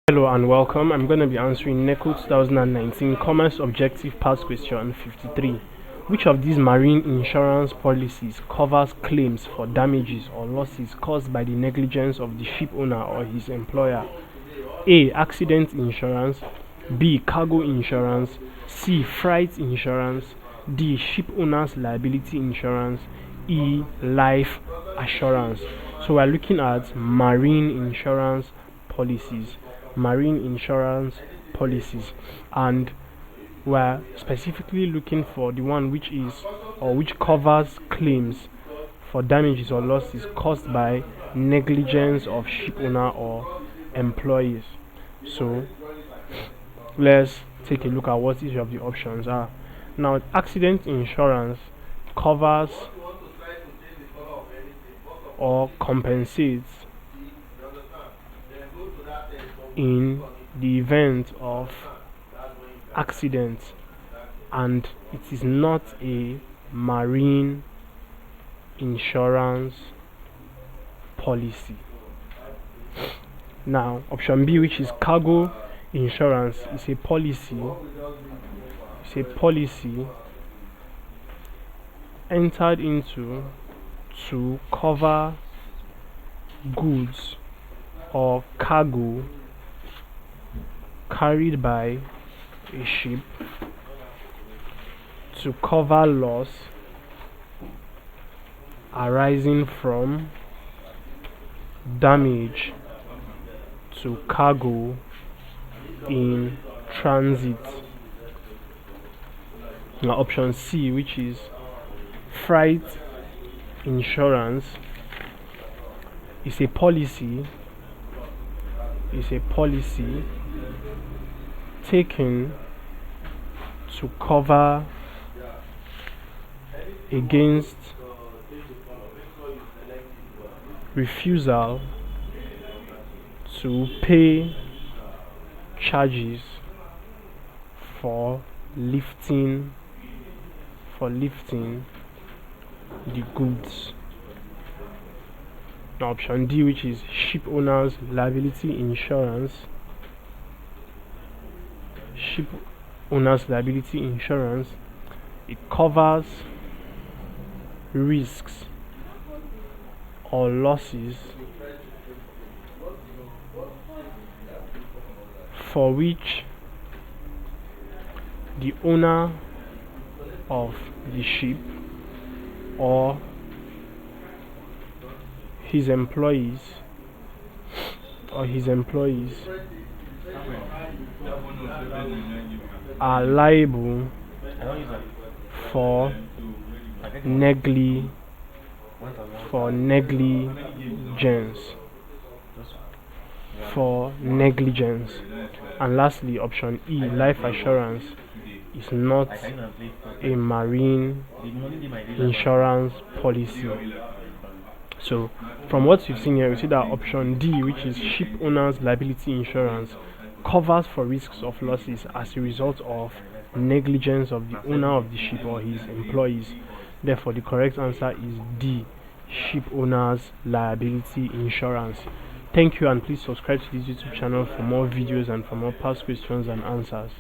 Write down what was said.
Hello and welcome. I'm going to be answering NECO 2019 Commerce Objective Past Question 53. Which of these marine insurance policies covers claims for damages or losses caused by the negligence of the ship owner or his employer? A. Accident insurance. B. Cargo insurance. C. Freight insurance. D. Ship owner's liability insurance. E. Life assurance. So we're looking at marine insurance policies. And we're specifically looking for the one which covers claims for damages or losses caused by negligence of ship owner or employees. So let's take a look at what each of the options are. Now, accident insurance covers or compensates in the event of accident, and it is not a marine insurance policy. Now, option B, which is cargo insurance, is a policy entered into to cover goods or cargo carried by a ship to cover loss arising from damage to cargo in transit. Now, option C, which is freight insurance, is a policy taken to cover against refusal to pay charges for lifting the goods. Now, option D, which is ship owner's liability insurance. It covers risks or losses for which the owner of the ship or his employees are liable for negligence. And lastly, option E, life assurance, is not a marine insurance policy. So from what you've seen here, we see that option D, which is ship owner's liability insurance, covers for risks of losses as a result of negligence of the owner of the ship or his employees. Therefore, the correct answer is D, ship owner's liability insurance. Thank you, and please subscribe to this YouTube channel for more videos and for more past questions and answers.